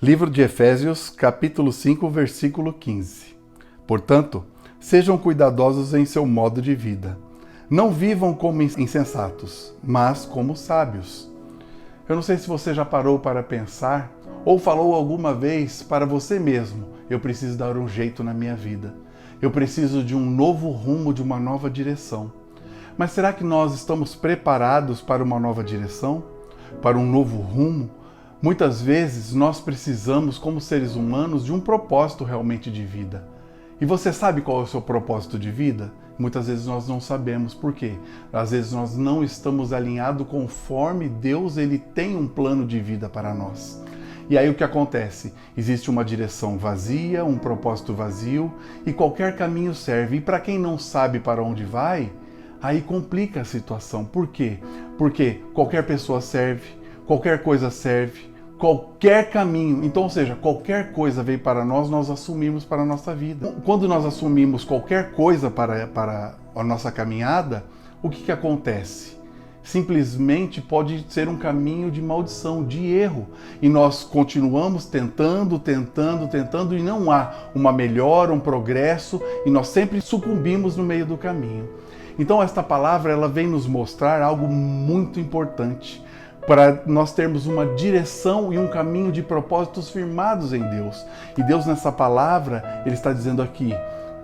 Livro de Efésios, capítulo 5, versículo 15. Portanto, sejam cuidadosos em seu modo de vida. Não vivam como insensatos, mas como sábios. Eu não sei se você já parou para pensar ou falou alguma vez para você mesmo: eu preciso dar um jeito na minha vida. Eu preciso de um novo rumo, de uma nova direção. Mas será que nós estamos preparados para uma nova direção? Para um novo rumo? Muitas vezes nós precisamos, como seres humanos, de um propósito realmente de vida. E você sabe qual é o seu propósito de vida? Muitas vezes nós não sabemos. Por quê? Às vezes nós não estamos alinhados conforme Deus ele tem um plano de vida para nós. E aí o que acontece? Existe uma direção vazia, um propósito vazio, e qualquer caminho serve. E para quem não sabe para onde vai, aí complica a situação. Por quê? Porque qualquer pessoa serve, qualquer coisa serve, qualquer caminho. Então, ou seja, qualquer coisa veio para nós assumimos para a nossa vida. Quando nós assumimos qualquer coisa para a nossa caminhada, o que acontece? Simplesmente pode ser um caminho de maldição, de erro. E nós continuamos tentando, e não há uma melhora, um progresso, e nós sempre sucumbimos no meio do caminho. Então esta palavra ela vem nos mostrar algo muito importante, para nós termos uma direção e um caminho de propósitos firmados em Deus. E Deus nessa palavra, Ele está dizendo aqui,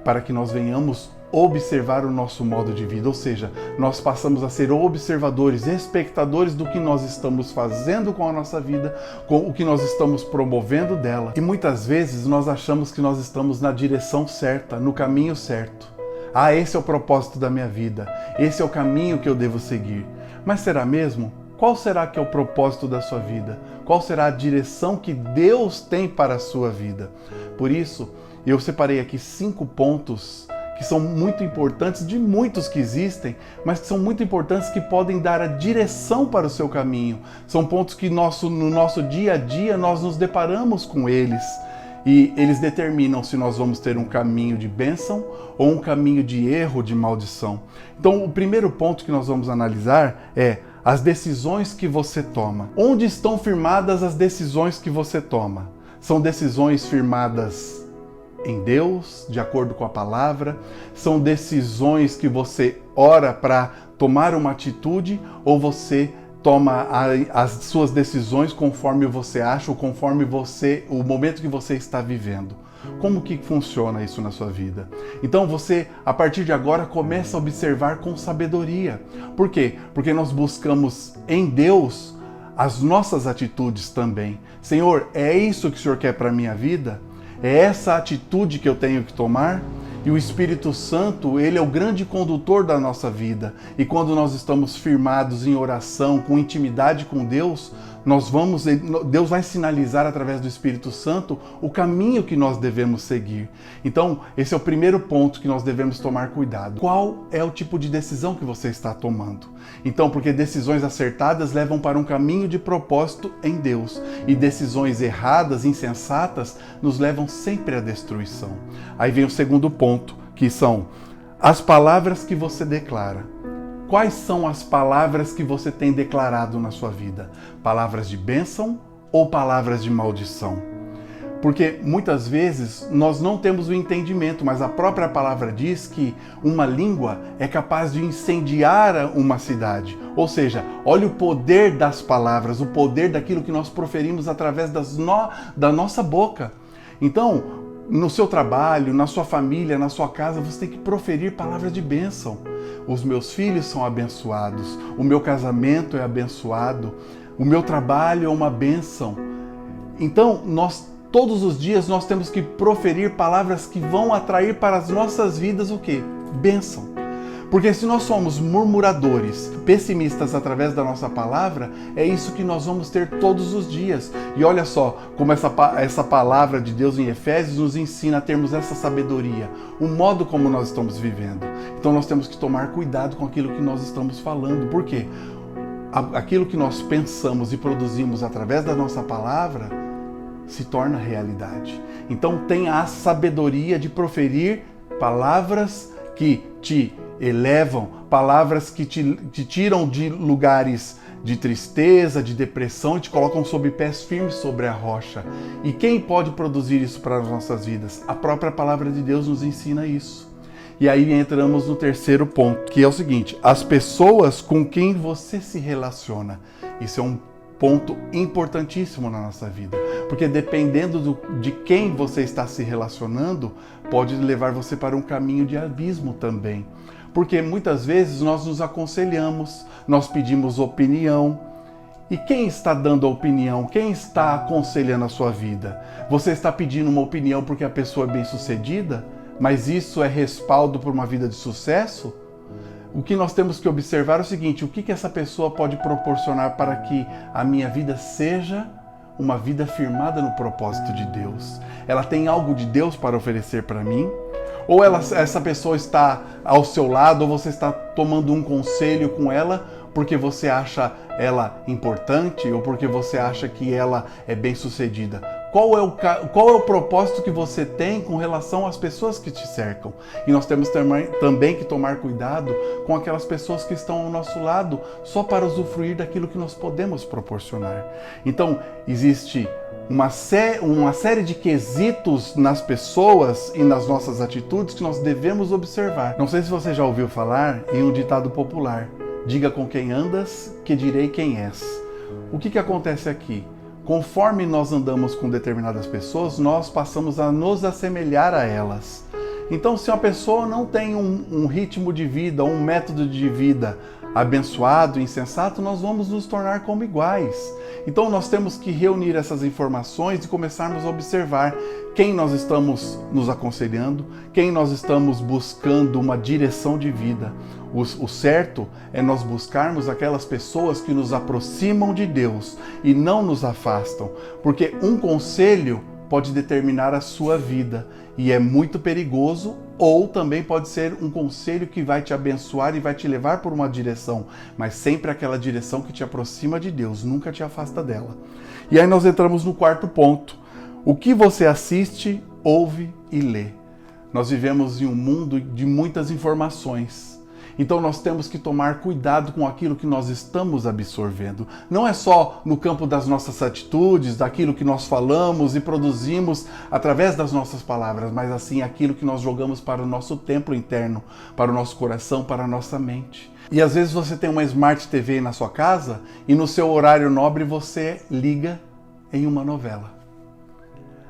para que nós venhamos observar o nosso modo de vida, ou seja, nós passamos a ser observadores, espectadores do que nós estamos fazendo com a nossa vida, com o que nós estamos promovendo dela. E muitas vezes nós achamos que nós estamos na direção certa, no caminho certo. Ah, esse é o propósito da minha vida, esse é o caminho que eu devo seguir. Mas será mesmo? Qual será que é o propósito da sua vida? Qual será a direção que Deus tem para a sua vida? Por isso, eu separei aqui 5 pontos que são muito importantes, de muitos que existem, mas que são muito importantes, que podem dar a direção para o seu caminho. São pontos que no nosso dia a dia nós nos deparamos com eles. E eles determinam se nós vamos ter um caminho de bênção ou um caminho de erro, de maldição. Então, o primeiro ponto que nós vamos analisar é as decisões que você toma. Onde estão firmadas as decisões que você toma? São decisões firmadas em Deus, de acordo com a palavra? São decisões que você ora para tomar uma atitude, ou você toma as suas decisões conforme você acha, ou conforme o momento que você está vivendo? Como que funciona isso na sua vida? Então você, a partir de agora, começa a observar com sabedoria. Por quê? Porque nós buscamos em Deus as nossas atitudes também. Senhor, é isso que o Senhor quer para a minha vida? É essa atitude que eu tenho que tomar? E o Espírito Santo, ele é o grande condutor da nossa vida. E quando nós estamos firmados em oração, com intimidade com Deus, Deus vai sinalizar através do Espírito Santo o caminho que nós devemos seguir. Então, esse é o primeiro ponto que nós devemos tomar cuidado. Qual é o tipo de decisão que você está tomando? Então, porque decisões acertadas levam para um caminho de propósito em Deus. E decisões erradas, insensatas, nos levam sempre à destruição. Aí vem o segundo ponto, que são as palavras que você declara. Quais são as palavras que você tem declarado na sua vida? Palavras de bênção ou palavras de maldição? Porque muitas vezes nós não temos o entendimento, mas a própria palavra diz que uma língua é capaz de incendiar uma cidade. Ou seja, olha o poder das palavras, o poder daquilo que nós proferimos através da nossa boca. Então, no seu trabalho, na sua família, na sua casa, você tem que proferir palavras de bênção. Os meus filhos são abençoados, o meu casamento é abençoado, o meu trabalho é uma bênção. Então, todos os dias nós temos que proferir palavras que vão atrair para as nossas vidas o quê? Bênção. Porque se nós somos murmuradores, pessimistas através da nossa palavra, é isso que nós vamos ter todos os dias. E olha só como essa palavra de Deus em Efésios nos ensina a termos essa sabedoria, o modo como nós estamos vivendo. Então nós temos que tomar cuidado com aquilo que nós estamos falando. Por quê? Aquilo que nós pensamos e produzimos através da nossa palavra se torna realidade. Então tenha a sabedoria de proferir palavras que te elevam, palavras que te tiram de lugares de tristeza, de depressão e te colocam sob pés firmes sobre a rocha. E quem pode produzir isso para as nossas vidas? A própria palavra de Deus nos ensina isso. E aí entramos no terceiro ponto, que é o seguinte: as pessoas com quem você se relaciona. Isso é um ponto importantíssimo na nossa vida, porque dependendo de quem você está se relacionando, pode levar você para um caminho de abismo também. Porque muitas vezes nós nos aconselhamos, nós pedimos opinião. E quem está dando a opinião? Quem está aconselhando a sua vida? Você está pedindo uma opinião porque a pessoa é bem-sucedida? Mas isso é respaldo por uma vida de sucesso? O que nós temos que observar é o seguinte: o que essa pessoa pode proporcionar para que a minha vida seja uma vida firmada no propósito de Deus? Ela tem algo de Deus para oferecer para mim? Ou essa pessoa está ao seu lado, ou você está tomando um conselho com ela porque você acha ela importante ou porque você acha que ela é bem-sucedida? Qual é o propósito que você tem com relação às pessoas que te cercam? E nós temos também que tomar cuidado com aquelas pessoas que estão ao nosso lado só para usufruir daquilo que nós podemos proporcionar. Então, existe uma série de quesitos nas pessoas e nas nossas atitudes que nós devemos observar. Não sei se você já ouviu falar em um ditado popular: diga com quem andas, que direi quem és. O que acontece aqui? Conforme nós andamos com determinadas pessoas, nós passamos a nos assemelhar a elas. Então, se uma pessoa não tem um ritmo de vida, um método de vida abençoado, insensato, nós vamos nos tornar como iguais. Então, nós temos que reunir essas informações e começarmos a observar quem nós estamos nos aconselhando, quem nós estamos buscando uma direção de vida. O certo é nós buscarmos aquelas pessoas que nos aproximam de Deus e não nos afastam, porque um conselho pode determinar a sua vida e é muito perigoso, ou também pode ser um conselho que vai te abençoar e vai te levar por uma direção, mas sempre aquela direção que te aproxima de Deus, nunca te afasta dela. E aí nós entramos no quarto ponto: o que você assiste, ouve e lê. Nós vivemos em um mundo de muitas informações. Então nós temos que tomar cuidado com aquilo que nós estamos absorvendo. Não é só no campo das nossas atitudes, daquilo que nós falamos e produzimos através das nossas palavras, mas assim aquilo que nós jogamos para o nosso templo interno, para o nosso coração, para a nossa mente. E às vezes você tem uma Smart TV na sua casa e no seu horário nobre você liga em uma novela.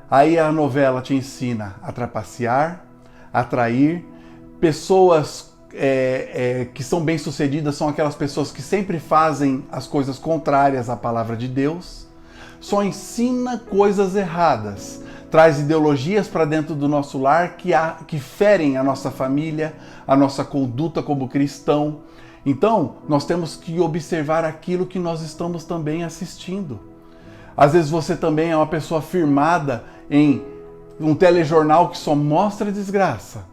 Aí a novela te ensina a trapacear, a trair. Pessoas que são bem-sucedidas são aquelas pessoas que sempre fazem as coisas contrárias à palavra de Deus. Só ensina coisas erradas. Traz ideologias para dentro do nosso lar que ferem a nossa família, a nossa conduta como cristão. Então, nós temos que observar aquilo que nós estamos também assistindo. Às vezes você também é uma pessoa firmada em um telejornal que só mostra desgraça,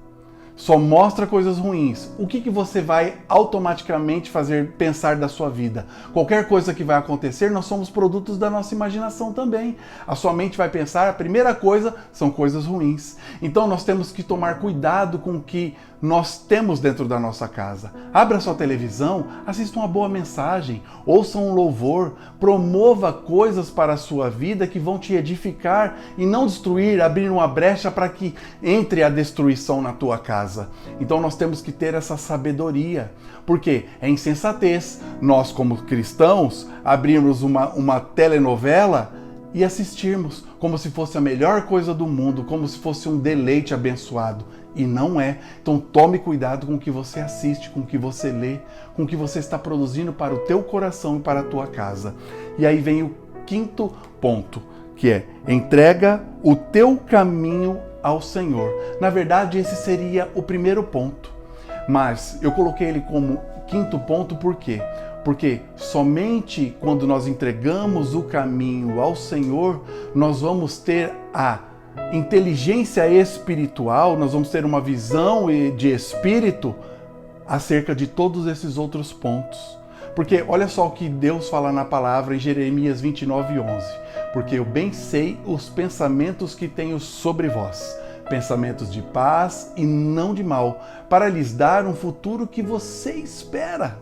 só mostra coisas ruins. O que você vai automaticamente fazer pensar da sua vida? Qualquer coisa que vai acontecer, nós somos produtos da nossa imaginação também. A sua mente vai pensar, a primeira coisa são coisas ruins. Então nós temos que tomar cuidado com o que nós temos dentro da nossa casa. Abra sua televisão, assista uma boa mensagem, ouça um louvor, promova coisas para a sua vida que vão te edificar e não destruir, abrir uma brecha para que entre a destruição na tua casa. Então nós temos que ter essa sabedoria, porque é insensatez nós como cristãos abrirmos uma telenovela e assistirmos como se fosse a melhor coisa do mundo, como se fosse um deleite abençoado. E não é. Então tome cuidado com o que você assiste, com o que você lê, com o que você está produzindo para o teu coração e para a tua casa. E aí vem o quinto ponto, que é: entrega o teu caminho ao Senhor. Na verdade, esse seria o primeiro ponto. Mas eu coloquei ele como quinto ponto, por quê? Porque somente quando nós entregamos o caminho ao Senhor, nós vamos ter a inteligência espiritual, nós vamos ter uma visão de espírito acerca de todos esses outros pontos. Porque olha só o que Deus fala na palavra em Jeremias 29:11. Porque eu bem sei os pensamentos que tenho sobre vós, pensamentos de paz e não de mal, para lhes dar um futuro que você espera,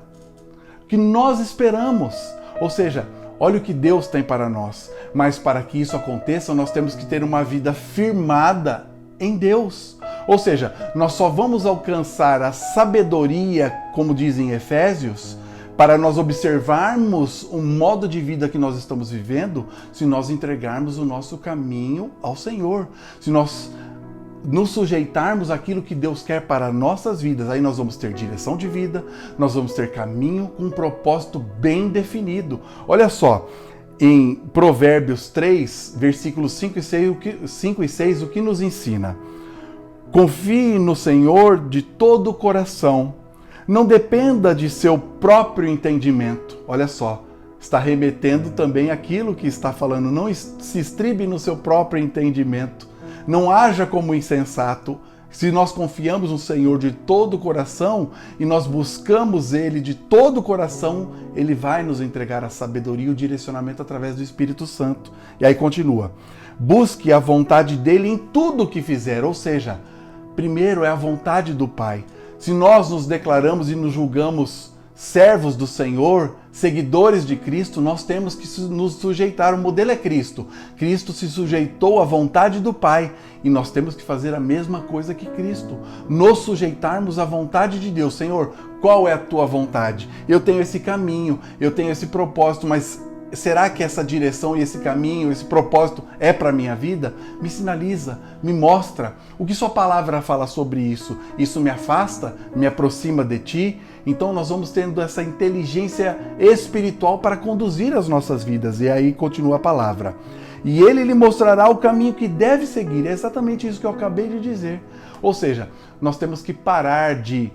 que nós esperamos. Ou seja, olha o que Deus tem para nós. Mas para que isso aconteça, nós temos que ter uma vida firmada em Deus. Ou seja, nós só vamos alcançar a sabedoria, como diz em Efésios, para nós observarmos o modo de vida que nós estamos vivendo, se nós entregarmos o nosso caminho ao Senhor. Se nós nos sujeitarmos àquilo que Deus quer para nossas vidas, aí nós vamos ter direção de vida, nós vamos ter caminho com um propósito bem definido. Olha só, em Provérbios 3, versículos 5 e 6, o que nos ensina? Confie no Senhor de todo o coração, não dependa de seu próprio entendimento. Olha só, está remetendo também aquilo que está falando, não se estribe no seu próprio entendimento. Não haja como insensato. Se nós confiamos no Senhor de todo o coração e nós buscamos Ele de todo o coração, Ele vai nos entregar a sabedoria e o direcionamento através do Espírito Santo. E aí continua. Busque a vontade dEle em tudo o que fizer. Ou seja, primeiro é a vontade do Pai. Se nós nos declaramos e nos julgamos servos do Senhor, seguidores de Cristo, nós temos que nos sujeitar. O modelo é Cristo. Cristo se sujeitou à vontade do Pai e nós temos que fazer a mesma coisa que Cristo. Nos sujeitarmos à vontade de Deus. Senhor, qual é a tua vontade? Eu tenho esse caminho, eu tenho esse propósito, mas será que essa direção e esse caminho, esse propósito é para a minha vida? Me sinaliza, me mostra. O que sua palavra fala sobre isso? Isso me afasta? Me aproxima de ti? Então nós vamos tendo essa inteligência espiritual para conduzir as nossas vidas. E aí continua a palavra. E Ele lhe mostrará o caminho que deve seguir. É exatamente isso que eu acabei de dizer. Ou seja, nós temos que parar de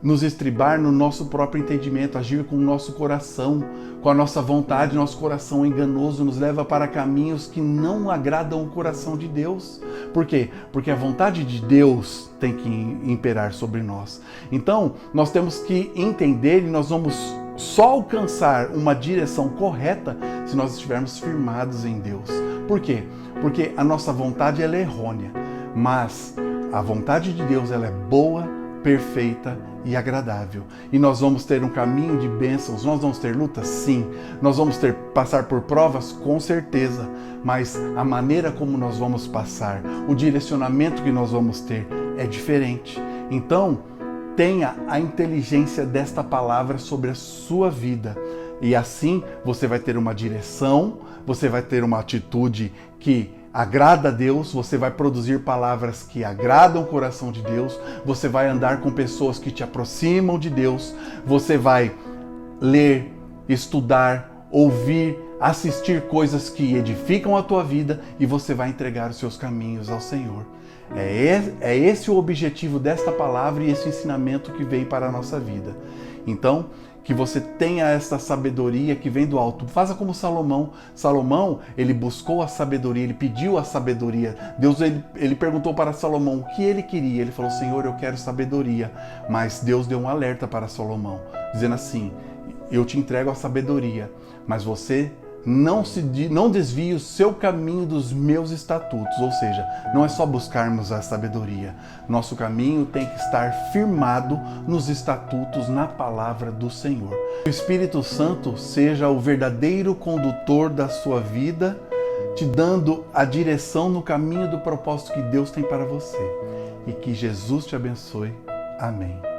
nos estribar no nosso próprio entendimento, agir com o nosso coração, com a nossa vontade. Nosso coração enganoso nos leva para caminhos que não agradam o coração de Deus. Por quê? Porque a vontade de Deus tem que imperar sobre nós. Então, nós temos que entender e nós vamos só alcançar uma direção correta se nós estivermos firmados em Deus. Por quê? Porque a nossa vontade ela é errônea, mas a vontade de Deus ela é boa, perfeita e agradável. E nós vamos ter um caminho de bênçãos. Nós vamos ter lutas? Sim. Nós vamos passar por provas? Com certeza. Mas a maneira como nós vamos passar, o direcionamento que nós vamos ter é diferente. Então, tenha a inteligência desta palavra sobre a sua vida. E assim você vai ter uma direção, você vai ter uma atitude que agrada a Deus, você vai produzir palavras que agradam o coração de Deus, você vai andar com pessoas que te aproximam de Deus, você vai ler, estudar, ouvir, assistir coisas que edificam a tua vida e você vai entregar os seus caminhos ao Senhor. É esse o objetivo desta palavra e esse ensinamento que veio para a nossa vida. Então, que você tenha essa sabedoria que vem do alto. Faça como Salomão. Salomão, ele buscou a sabedoria, ele pediu a sabedoria. Deus, ele perguntou para Salomão o que ele queria. Ele falou, Senhor, eu quero sabedoria. Mas Deus deu um alerta para Salomão, dizendo assim, eu te entrego a sabedoria, mas você não desvie o seu caminho dos meus estatutos. Ou seja, não é só buscarmos a sabedoria. Nosso caminho tem que estar firmado nos estatutos, na palavra do Senhor. Que o Espírito Santo seja o verdadeiro condutor da sua vida, te dando a direção no caminho do propósito que Deus tem para você. E que Jesus te abençoe. Amém.